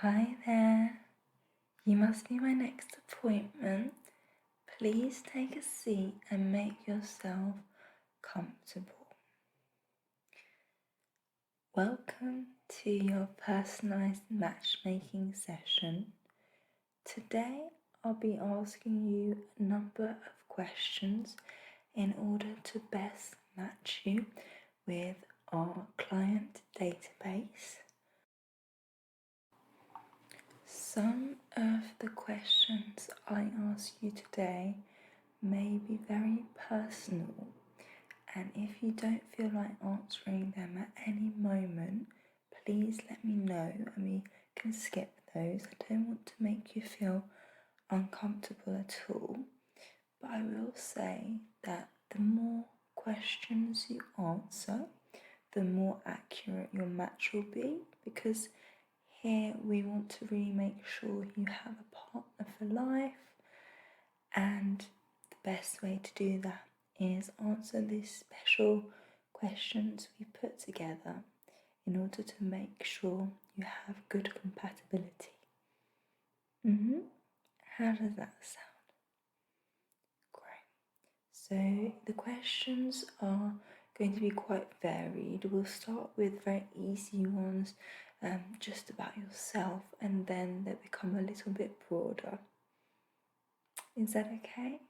Hi there. You must be my next appointment. Please take a seat and make yourself comfortable. Welcome to your personalized matchmaking session. Today I'll be asking you a number of questions in order to best match you with our client database. Some of the questions I ask you today may be very personal, and if you don't feel like answering them at any moment, please let me know and we can skip those. I don't want to make you feel uncomfortable at all, but I will say that the more questions you answer, the more accurate your match will be, because here we want to really make sure you have a partner for life, and the best way to do that is answer these special questions we put together in order to make sure you have good compatibility. How does that sound? Great. So the questions are going to be quite varied. We'll start with very easy ones, just about yourself, and then they become a little bit broader. Is that okay?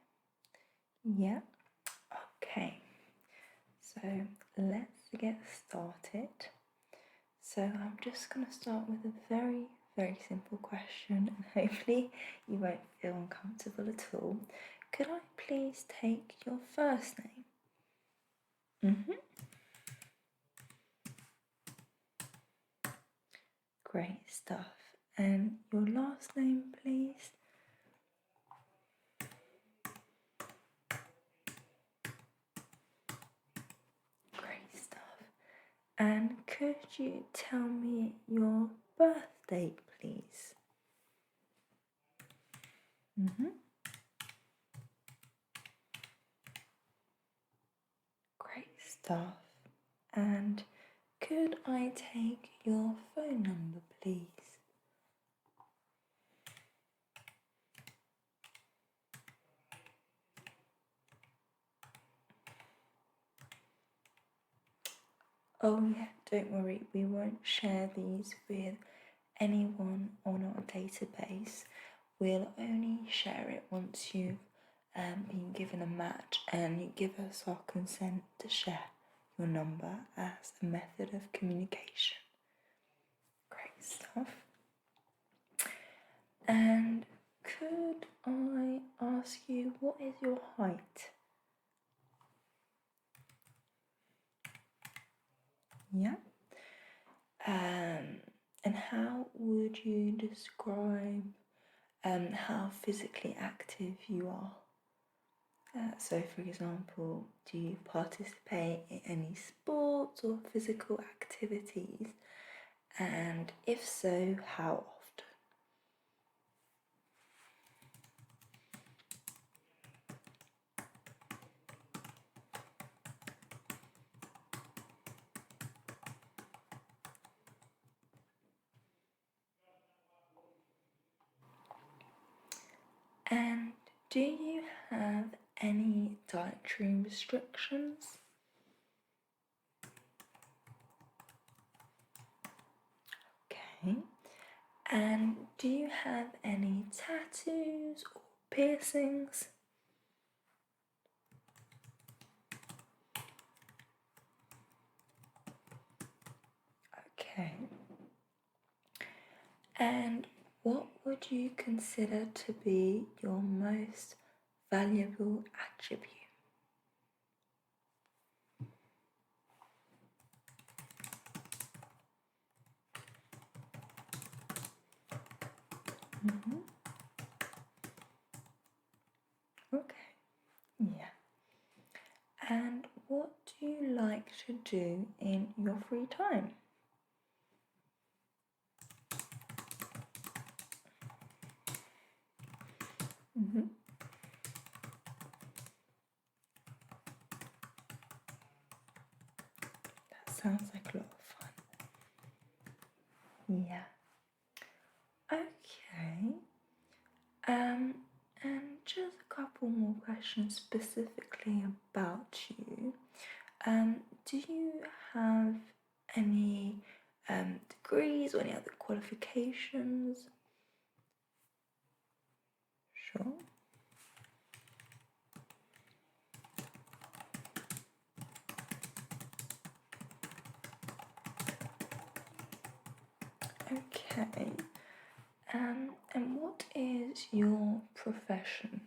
Yeah? Okay. So let's get started. So I'm just going to start with a very, very simple question, and hopefully you won't feel uncomfortable at all. Could I please take your first name? Great stuff. And your last name, please? Great stuff. And could you tell me your birth date, please? Great stuff. And could I take your phone number, please? Oh yeah, don't worry, we won't share these with anyone on our database. We'll only share it once you've been given a match and you give us our consent to share your number as a method of communication. Great stuff. And could I ask you, what is your height? Yeah. And how would you describe how physically active you are? So, for example, do you participate in any sports or physical activities? And if so, how often? And do you have any dietary restrictions? Okay. And do you have any tattoos or piercings? Okay. And what would you consider to be your most valuable attribute? Okay, yeah. And what do you like to do in your free time? That sounds like a lot of fun. Yeah. question specifically about you. Do you have any degrees or any other qualifications? Sure. Okay. And what is your profession?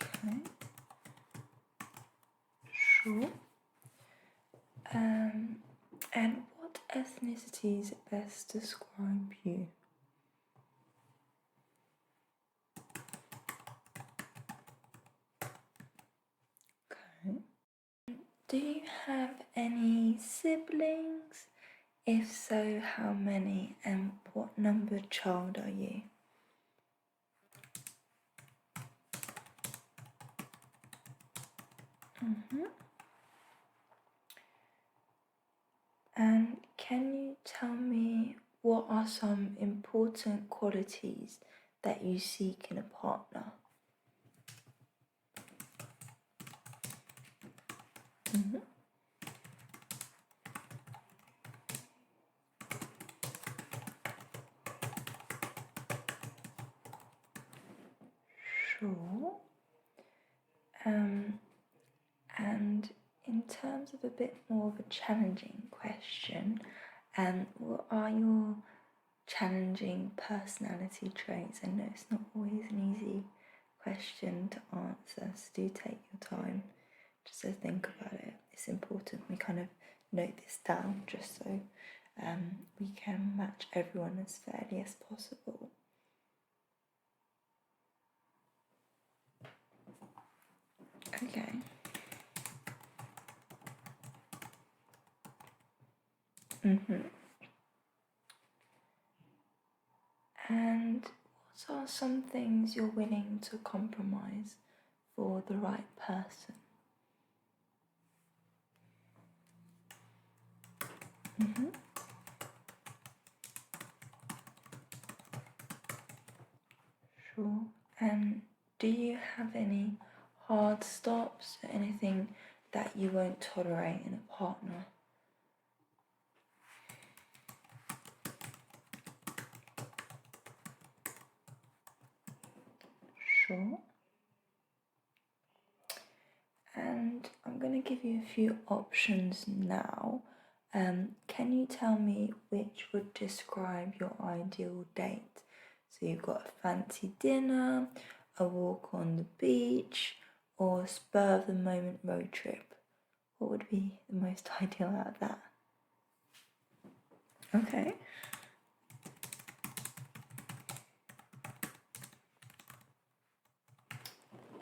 Okay. Sure. And what ethnicities best describe you? Okay. Do you have any siblings? If so, how many, and what number child are you? And can you tell me what are some important qualities that you seek in a partner? Sure. And in terms of a bit more of a challenging question, what are your challenging personality traits? I know it's not always an easy question to answer, so do take your time just to think about it. It's important we kind of note this down just so we can match everyone as fairly as possible. Okay. And what are some things you're willing to compromise for the right person? Sure. And do you have any hard stops or anything that you won't tolerate in a partner? Sure. And I'm going to give you a few options now. Can you tell me which would describe your ideal date? So you've got a fancy dinner, a walk on the beach, or a spur of the moment road trip. What would be the most ideal out of that? Okay.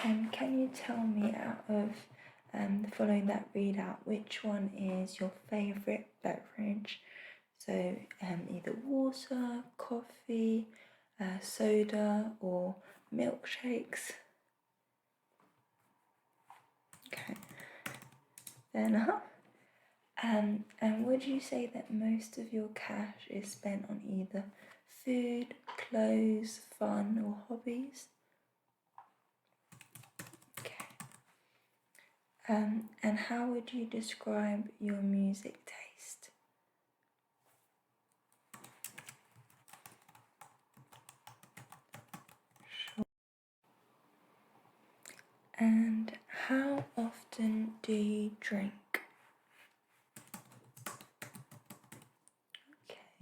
And can you tell me out of following that readout, which one is your favourite beverage? So either water, coffee, soda, or milkshakes. Okay, fair enough. And would you say that most of your cash is spent on either food, clothes, fun, or hobbies? Okay. And how would you describe your music taste? Sure. And how often do you drink?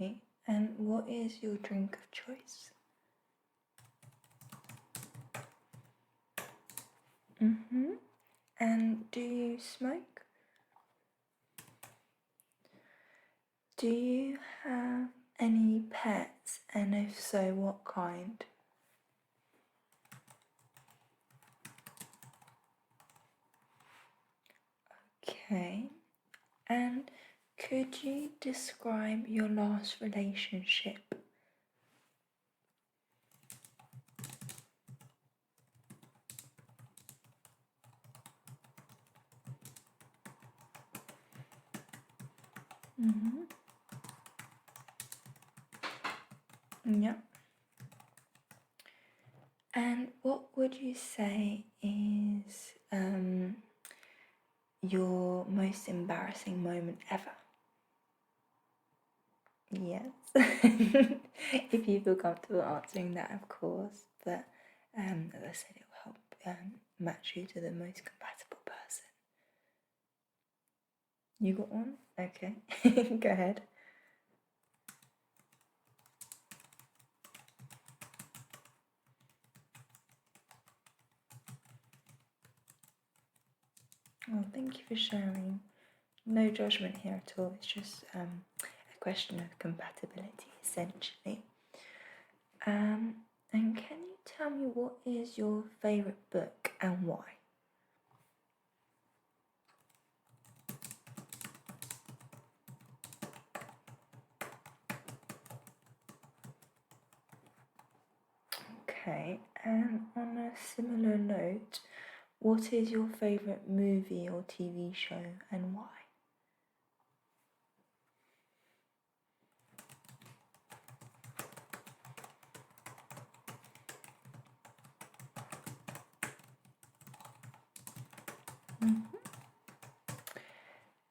Okay, and what is your drink of choice? And do you smoke? Do you have any pets, and if so, what kind? Okay, and could you describe your last relationship? Yeah. And what would you say is your most embarrassing moment ever? Yes. If you feel comfortable answering that, of course. But as I said, it will help match you to the most compatible person. You got one? Okay. Go ahead. Well, thank you for sharing. No judgment here at all. It's just a question of compatibility, essentially. And can you tell me what is your favourite book and why? Okay, and on a similar note, what is your favourite movie or TV show and why?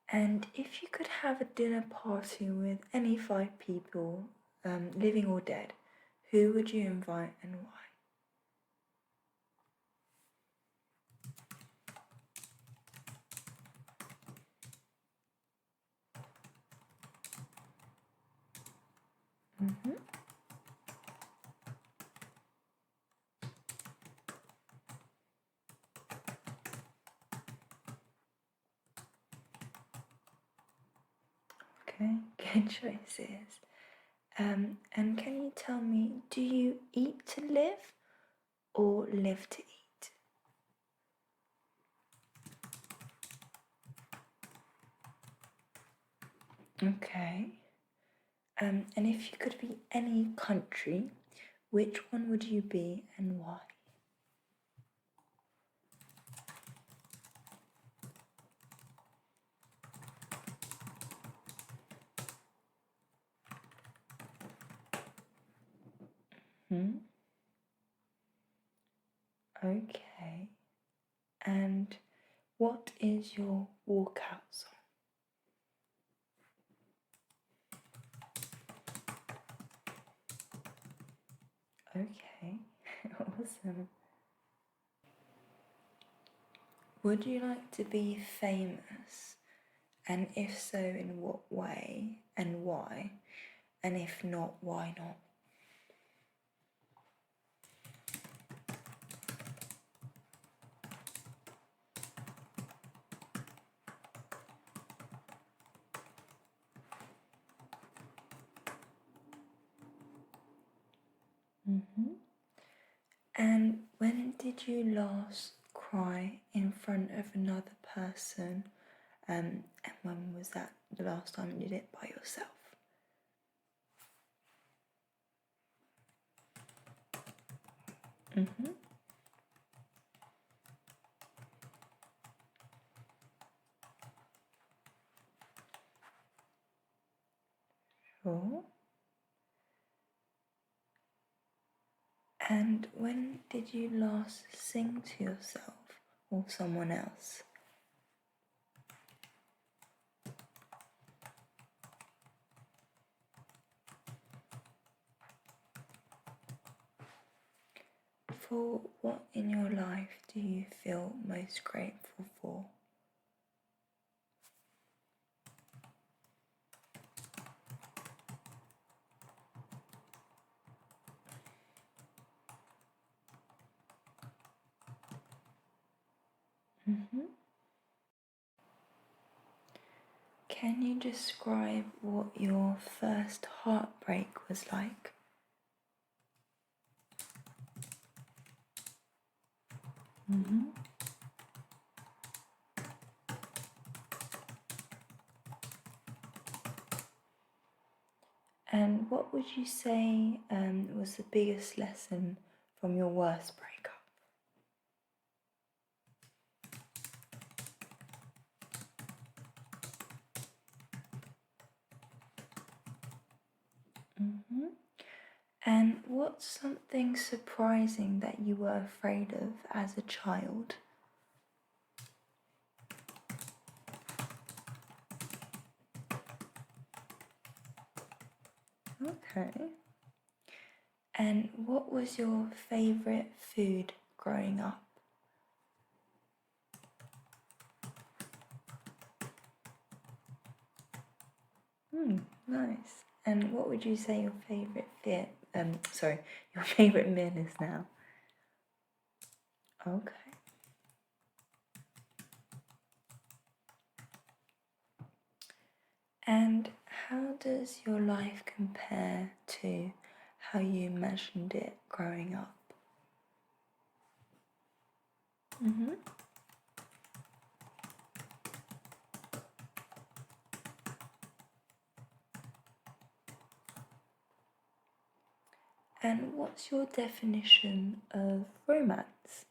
And if you could have a dinner party with any 5 people, living or dead, who would you invite and why? Okay, good choices. And can you tell me, do you eat to live or live to eat? Okay. And if you could be any country, which one would you be and why? Okay. And what is your walkout song? Okay, awesome. Would you like to be famous? And if so, in what way and why? And if not, why not? And when did you last cry in front of another person? And when was that the last time you did it by yourself? Sure. And when did you last sing to yourself or someone else? For what in your life do you feel most grateful for? Can you describe what your first heartbreak was like? And what would you say was the biggest lesson from your worst breakup? And what's something surprising that you were afraid of as a child? Okay. And what was your favourite food growing up? Nice. And what would you say your favourite your favourite meal is now? Okay. And how does your life compare to how you imagined it growing up? And what's your definition of romance?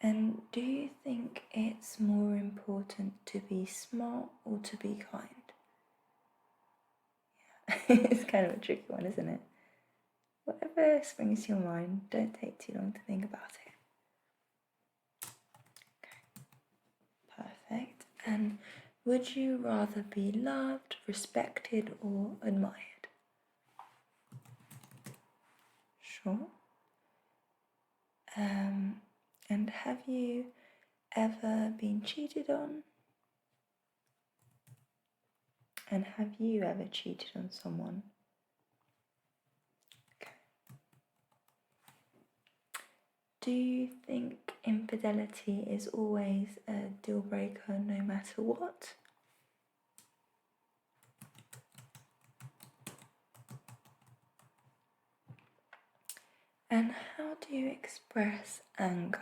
And do you think it's more important to be smart or to be kind? Yeah. It's kind of a tricky one, isn't it? Whatever springs to your mind, don't take too long to think about it. Okay. Perfect. And would you rather be loved, respected, or admired? Sure. And have you ever been cheated on? And have you ever cheated on someone? Okay. Do you think infidelity is always a deal breaker no matter what? And how do you express anger?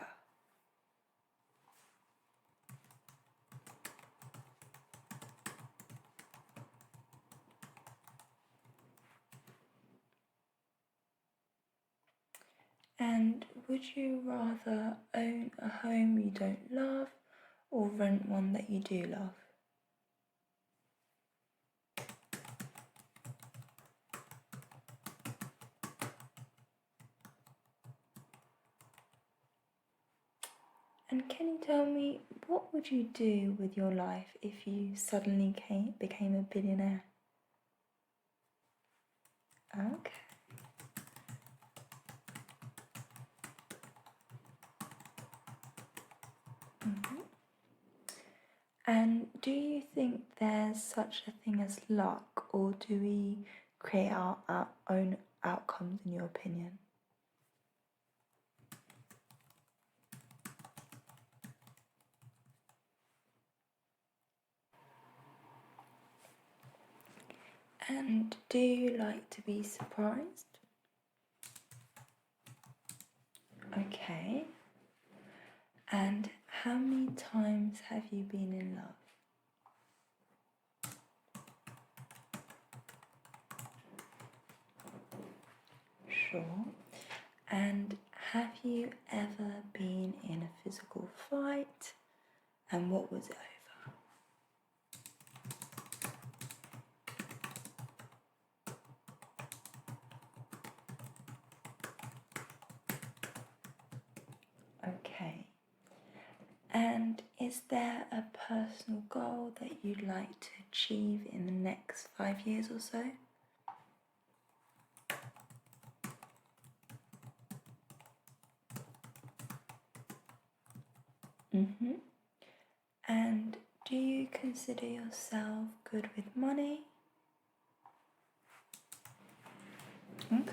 And would you rather own a home you don't love or rent one that you do love? And can you tell me, what would you do with your life if you suddenly became a billionaire? Okay. And do you think there's such a thing as luck, or do we create our own outcomes, in your opinion? And do you like to be surprised? Okay. And how many times have you been in love? Sure. And have you ever been in a physical fight? And what was it over? Okay. And is there a personal goal that you'd like to achieve in the next 5 years or so? And do you consider yourself good with money? Okay.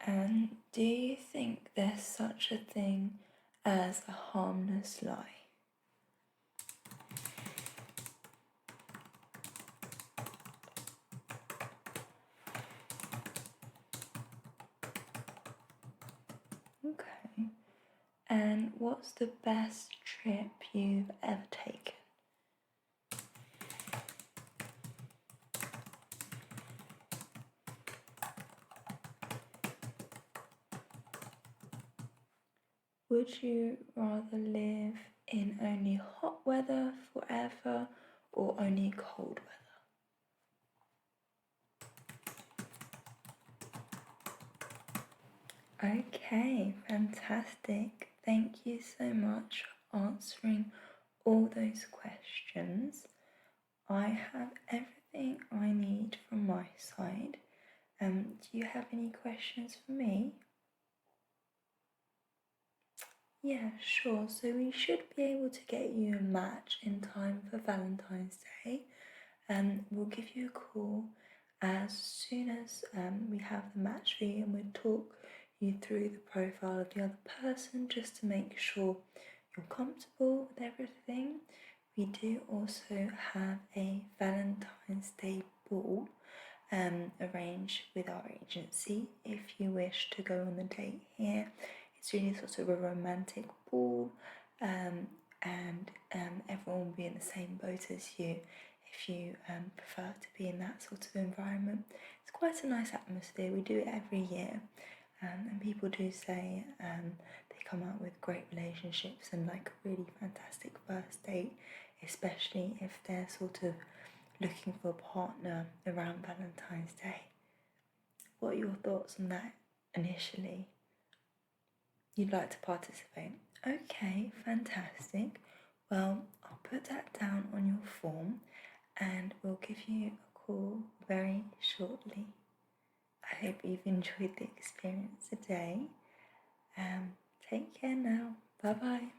And do you think there's such a thing as a harmless lie? Okay. And what's the best trip you've ever taken? Would you rather live in only hot weather forever or only cold weather? Okay, fantastic. Thank you so much for answering all those questions. I have everything I need from my side. Do you have any questions for me? Yeah, sure. So we should be able to get you a match in time for Valentine's Day. We'll give you a call as soon as we have the match for you, and we'll talk you through the profile of the other person just to make sure you're comfortable with everything. We do also have a Valentine's Day ball arranged with our agency if you wish to go on the date here. It's really sort of a romantic ball, and everyone will be in the same boat as you if you prefer to be in that sort of environment. It's quite a nice atmosphere. We do it every year, and people do say they come out with great relationships and like a really fantastic first date, especially if they're sort of looking for a partner around Valentine's Day. What are your thoughts on that initially? You'd like to participate? Okay, fantastic. Well, I'll put that down on your form and we'll give you a call very shortly. I hope you've enjoyed the experience today. Take care now. Bye bye.